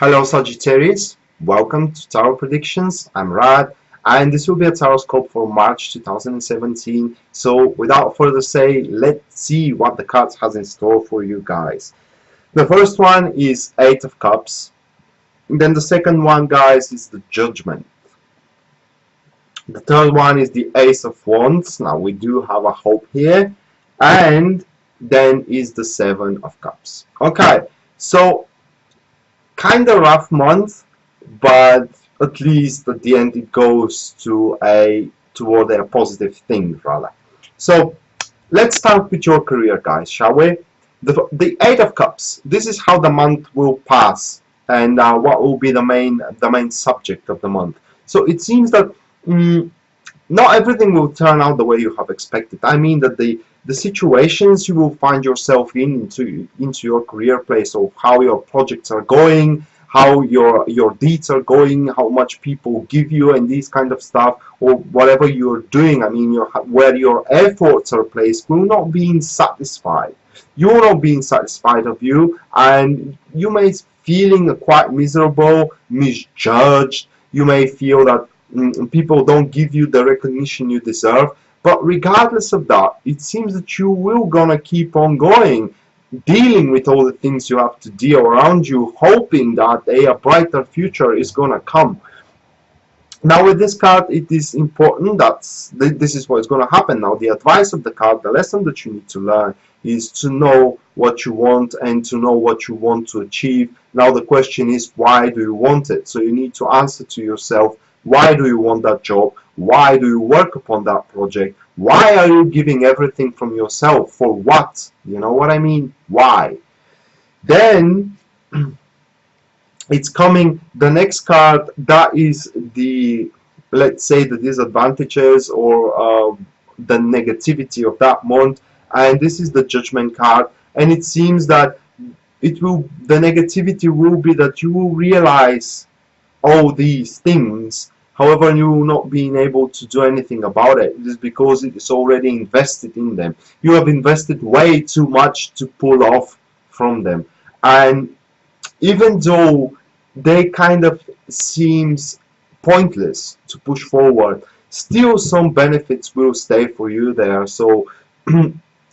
Hello Sagittarius, welcome to Taro Predictions. I'm Rad, and this will be a Taroscope for March 2017. So without further say, let's see what the cards has in store for you guys. The first one is Eight of Cups. And then the second one, guys, is the Judgment. The third one is the Ace of Wands. Now we do have a hope here. And then is the Seven of Cups. Okay, so kind of rough month, but at least at the end it goes toward a positive thing rather. So let's start with your career, guys, shall we? The Eight of Cups. This is how the month will pass, and what will be the main subject of the month. So it seems that not everything will turn out the way you have expected. I mean that the situations you will find yourself into your career place, or how your projects are going, how your deeds are going, how much people give you, and these kind of stuff, or whatever you're doing. I mean, where your efforts are placed will not be satisfied. You're not being satisfied of you, and you may feeling quite miserable, misjudged. You may feel that people don't give you the recognition you deserve. But regardless of that, it seems that you will gonna keep on going, dealing with all the things you have to deal around you, hoping that a brighter future is gonna come. Now with this card, it is important that this is what's gonna happen. Now the advice of the card, the lesson that you need to learn, is to know what you want and to know what you want to achieve. Now the question is, why do you want it? So you need to answer to yourself, why do you want that job? Why do you work upon that project? Why are you giving everything from yourself? For what? You know what I mean? Why? Then it's coming the next card, that is the, let's say, the disadvantages or the negativity of that month, and this is the Judgment card. And it seems that the negativity will be that you will realize all these things. However, you not being able to do anything about it. It is because it is already invested in them. You have invested way too much to pull off from them. And even though they kind of seems pointless to push forward, still some benefits will stay for you there. So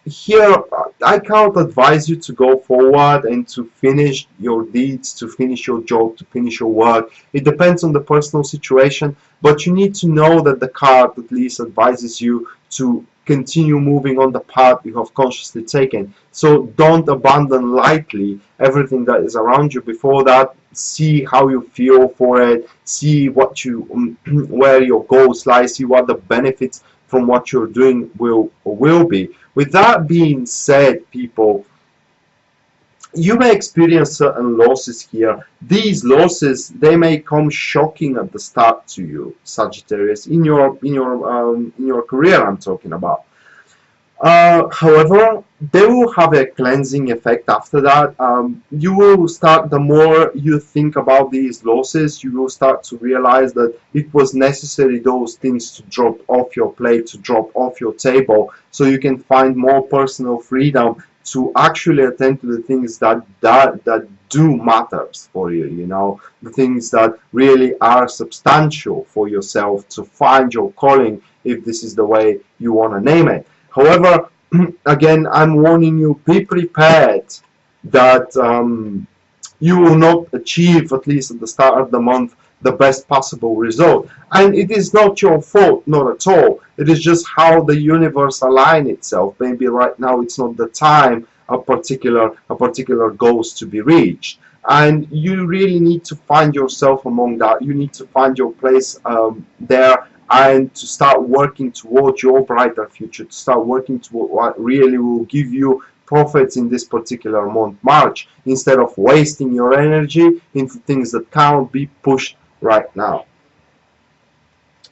here I can't advise you to go forward and to finish your deeds, to finish your job, to finish your work. It depends on the personal situation, but you need to know that the card at least advises you to continue moving on the path you have consciously taken. So don't abandon lightly everything that is around you. Before that, see how you feel for it, see what you where your goals lie, see what the benefits from what you're doing will be. With that being said, people, you may experience certain losses here. These losses, they may come shocking at the start to you, Sagittarius, in your career I'm talking about. However, they will have a cleansing effect after that. You will start, the more you think about these losses, you will start to realize that it was necessary, those things, to drop off your plate, to drop off your table, so you can find more personal freedom to actually attend to the things that do matters for you, you know, the things that really are substantial for yourself, to find your calling, if this is the way you want to name it. However, again, I'm warning you, be prepared that you will not achieve, at least at the start of the month, the best possible result. And it is not your fault, not at all. It is just how the universe aligns itself. Maybe right now it's not the time a particular goal is to be reached. And you really need to find yourself among that. You need to find your place there, and to start working towards your brighter future, to start working toward what really will give you profits in this particular month, March, instead of wasting your energy into things that cannot be pushed right now.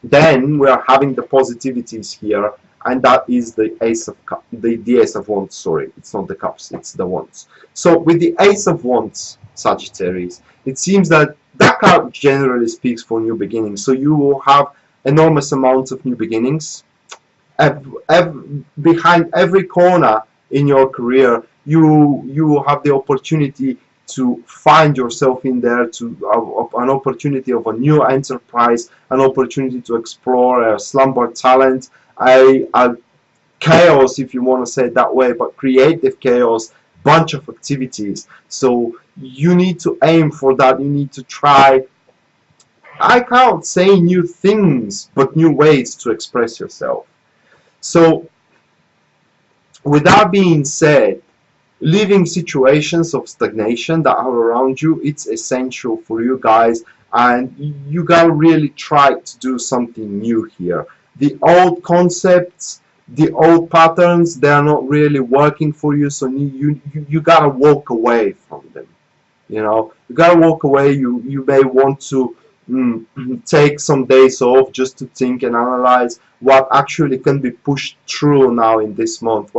Then we are having the positivities here, and that is the Ace of Cups, the Ace of Wands, sorry, it's not the Cups, it's the Wands. So with the Ace of Wands, Sagittarius, it seems that that card generally speaks for new beginnings. So you will have enormous amounts of new beginnings. Behind every corner in your career, you have the opportunity to find yourself in there, to an opportunity of a new enterprise, an opportunity to explore a slumber talent, a chaos, if you want to say it that way, but creative chaos, bunch of activities. So you need to aim for that. You need to try, I can't say new things, but new ways to express yourself. So with that being said, leaving situations of stagnation that are around you, it's essential for you guys, and you gotta really try to do something new here. The old concepts, the old patterns, they are not really working for you, so you gotta walk away from them. You know, you gotta walk away. You may want to take some days off just to think and analyze what actually can be pushed through now in this month,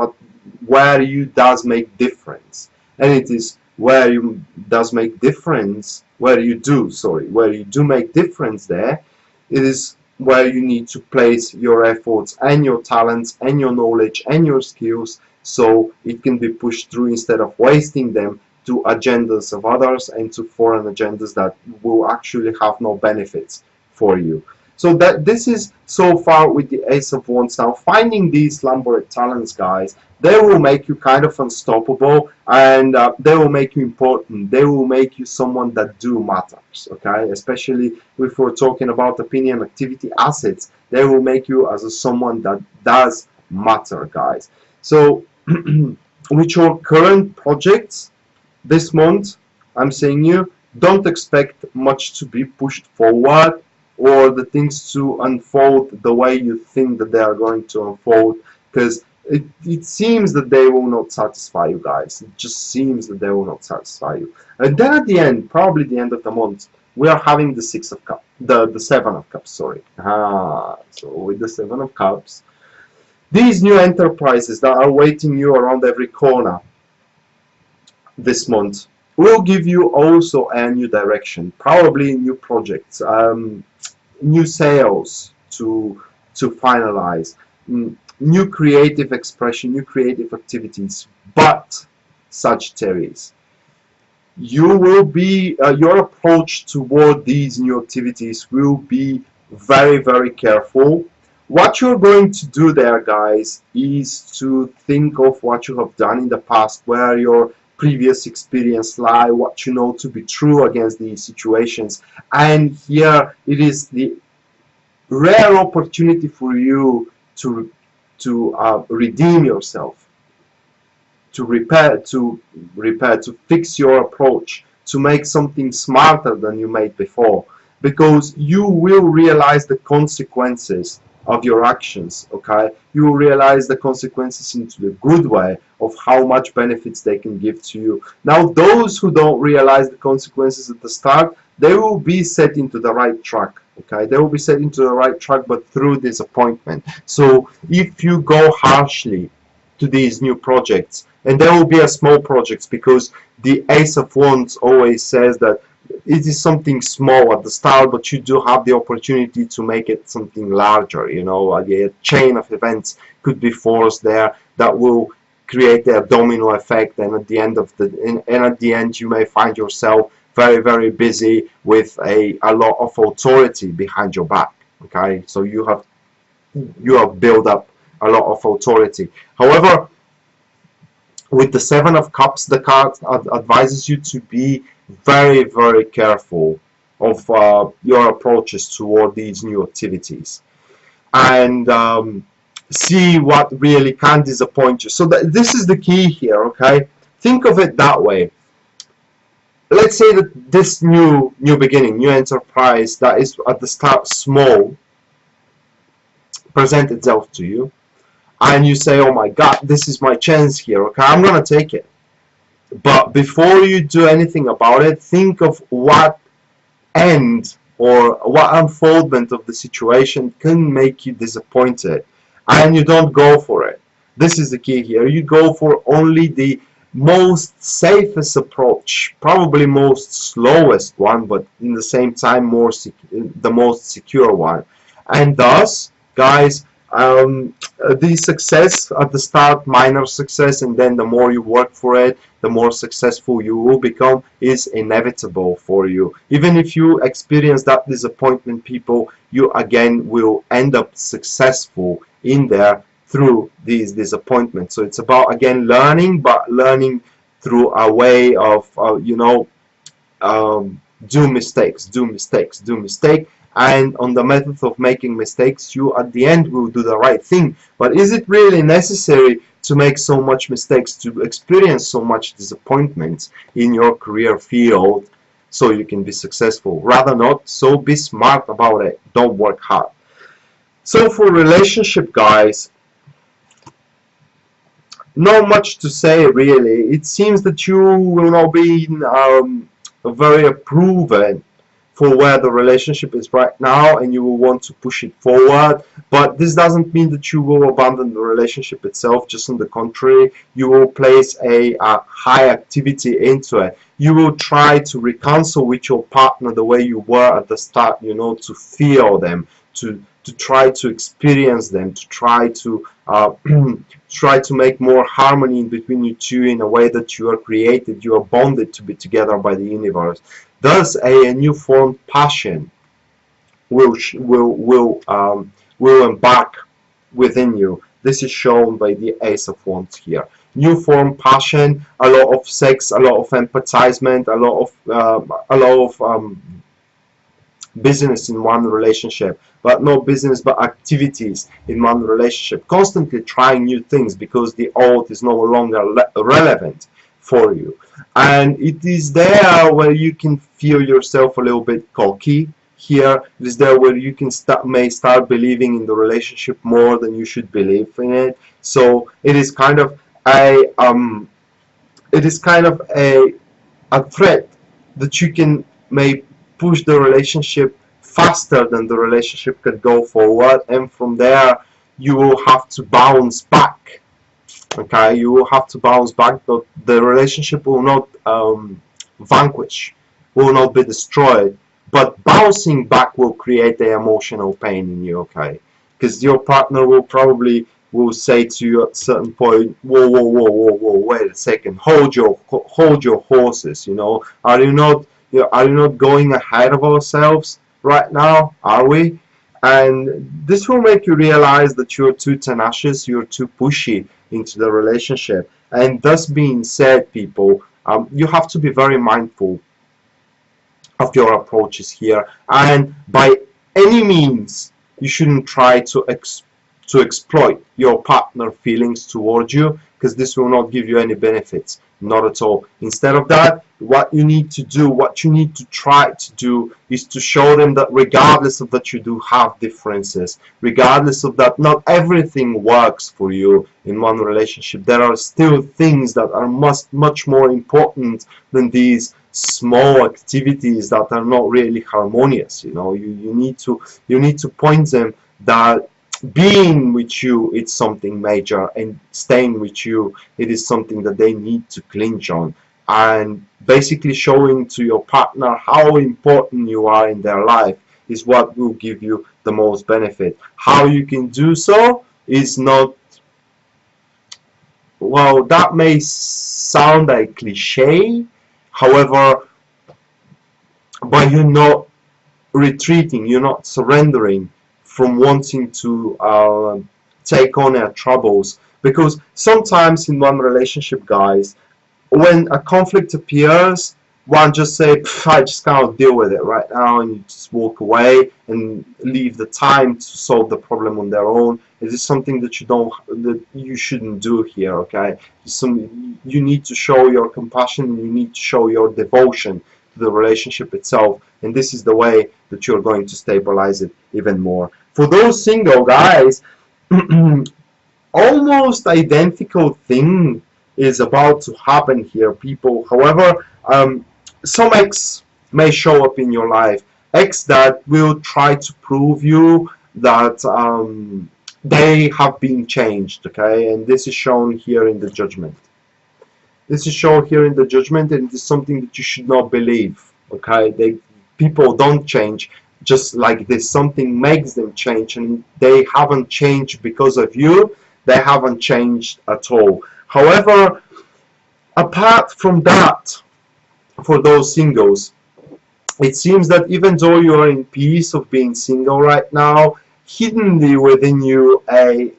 where you does make difference. And it is where you does make difference, where you do make difference there, it is where you need to place your efforts and your talents and your knowledge and your skills, so it can be pushed through instead of wasting them to agendas of others and to foreign agendas that will actually have no benefits for you. So that this is so far with the Ace of Wands. Now, finding these slumber talents, guys, they will make you kind of unstoppable, and they will make you important. They will make you someone that do matters, okay? Especially if we're talking about opinion, activity, assets, they will make you as someone that does matter, guys. So with your current projects this month, I'm saying you don't expect much to be pushed forward, or the things to unfold the way you think that they are going to unfold, because it seems that they will not satisfy you guys. It just seems that they will not satisfy you. And then at the end, probably the end of the month, we are having the Six of Cups, the Seven of Cups, sorry. So with the Seven of Cups, these new enterprises that are waiting you around every corner this month will give you also a new direction, probably new projects, new sales to finalize, new creative expression, new creative activities. But Sagittarius, you will be your approach toward these new activities will be very, very careful. What you're going to do there, guys, is to think of what you have done in the past, where your previous experience lie, what you know to be true against these situations. And here it is the rare opportunity for you to redeem yourself, to repair, to fix your approach, to make something smarter than you made before, because you will realize the consequences of your actions, okay? You will realize the consequences into the good way of how much benefits they can give to you. Now, those who don't realize the consequences at the start, they will be set into the right track, okay? They will be set into the right track, but through disappointment. So if you go harshly to these new projects, and there will be a small projects, because the Ace of Wands always says that it is something small at the start, but you do have the opportunity to make it something larger. You know, a chain of events could be forced there that will create a domino effect, and at the end of you may find yourself very, very busy with a lot of authority behind your back. Okay, so you have built up a lot of authority. However, with the Seven of Cups, the card advises you to be very, very careful of your approaches toward these new activities, and see what really can disappoint you. So this is the key here, okay? Think of it that way. Let's say that this new beginning, new enterprise that is at the start small, present itself to you, and you say, oh my god, this is my chance here, okay, I'm gonna take it. But before you do anything about it, think of what end or what unfoldment of the situation can make you disappointed, and you don't go for it. This is the key here. You go for only the most safest approach, probably most slowest one, but in the same time the most secure one. And thus, guys, The success at the start, minor success, and then the more you work for it, the more successful you will become, is inevitable for you. Even if you experience that disappointment, people, you again will end up successful in there through these disappointments. So it's about again learning, but learning through a way of do mistakes, do mistakes, do mistake, and on the method of making mistakes, you at the end will do the right thing. But is it really necessary to make so much mistakes, to experience so much disappointment in your career field so you can be successful? Rather not. So be smart about it, don't work hard. So for relationship, guys, not much to say really. It seems that you will not be very proven for where the relationship is right now, and you will want to push it forward. But this doesn't mean that you will abandon the relationship itself. Just on the contrary, you will place a high activity into it. You will try to reconcile with your partner the way you were at the start, to feel them, to try to experience them, to try to try to make more harmony between you two in a way that you are created, you are bonded to be together by the universe. Thus, a new formed passion will embark within you. This is shown by the Ace of Wands here. New formed passion, a lot of sex, a lot of empathizement, a lot of business in one relationship, but not business but activities in one relationship, constantly trying new things because the old is no longer relevant for you. And it is there where you can feel yourself a little bit cocky. Here it is there where you can may start believing in the relationship more than you should believe in it. So it is kind of a threat that you can may push the relationship faster than the relationship could go forward, and from there you will have to bounce back. Okay, you will have to bounce back. The relationship will not vanquish, will not be destroyed, but bouncing back will create the emotional pain in you. Okay, because your partner will probably say to you at a certain point, whoa, whoa, whoa, whoa, whoa, wait a second, hold your horses. Are you not going ahead of ourselves right now? Are we? And this will make you realize that you're too tenacious, you're too pushy into the relationship. And thus being said, people, you have to be very mindful of your approaches here, and by any means you shouldn't try to exploit your partner feelings towards you, because this will not give you any benefits, not at all. Instead of that, what you need to do, what you need to try to do, is to show them that regardless of that you do have differences, regardless of that not everything works for you in one relationship, there are still things that are much more important than these small activities that are not really harmonious. You need to point them that being with you, it's something major, and staying with you, it is something that they need to clinch on. And basically showing to your partner how important you are in their life is what will give you the most benefit. How you can do so is not, well, that may sound like cliche, however, but you're not retreating, you're not surrendering from wanting to take on our troubles. Because sometimes in one relationship, guys, when a conflict appears, one just say, I just can't deal with it right now, and you just walk away and leave the time to solve the problem on their own. It is something that you shouldn't do here. Okay, you need to show your compassion, and you need to show your devotion to the relationship itself, and this is the way that you're going to stabilize it even more. For those single guys, almost identical thing is about to happen here, people. However, some ex may show up in your life, ex that will try to prove you that they have been changed. Okay, and this is shown here in the judgment. This is shown here in the judgment, and it is something that you should not believe. Okay, people don't change. just like this. Something makes them change, and they haven't changed because of you. They haven't changed at all. However, apart from that, for those singles, it seems that even though you are in peace of being single right now, hiddenly within you a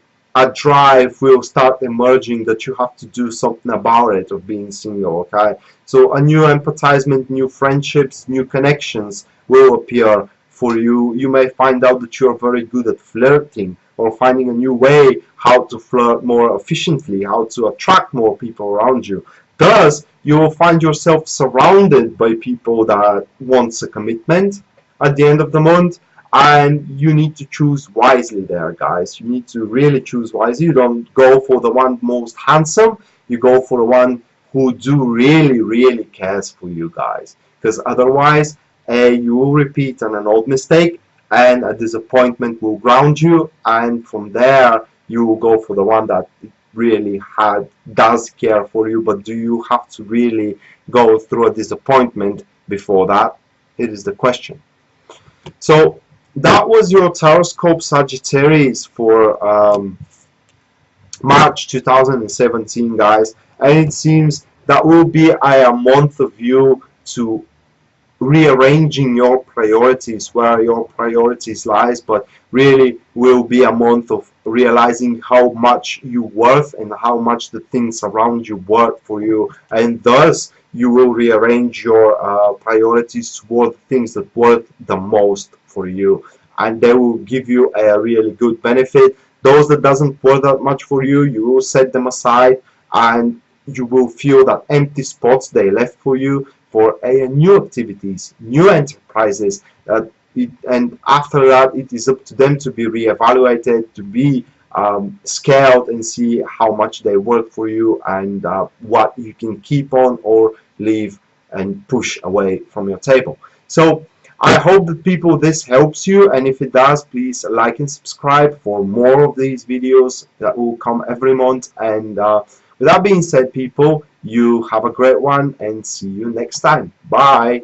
drive will start emerging that you have to do something about it, of being single. Okay, so a new empathizement, new friendships, new connections will appear for you. You may find out that you are very good at flirting, or finding a new way how to flirt more efficiently, how to attract more people around you. Thus, you will find yourself surrounded by people that wants a commitment at the end of the month, and you need to choose wisely there, guys. You need to really choose wisely. You don't go for the one most handsome, you go for the one who do really cares for you, guys, because otherwise you will repeat an old mistake, and a disappointment will ground you, and from there you will go for the one that really does care for you. But do you have to really go through a disappointment before that? It is the question. So that was your Taroscope Sagittarius for March 2017, guys, and it seems that will be a month of you to rearranging your priorities, where your priorities lies, but really will be a month of realizing how much you worth and how much the things around you worth for you, and thus you will rearrange your priorities toward things that worth the most for you, and they will give you a really good benefit. Those that doesn't worth that much for you, you will set them aside, and you will feel that empty spots they left for you for new activities, new enterprises, and after that it is up to them to be reevaluated, to be scaled, and see how much they work for you, and what you can keep on or leave and push away from your table. So I hope that people this helps you, and if it does, please like and subscribe for more of these videos that will come every month. And with that being said, people, you have a great one, and see you next time. Bye.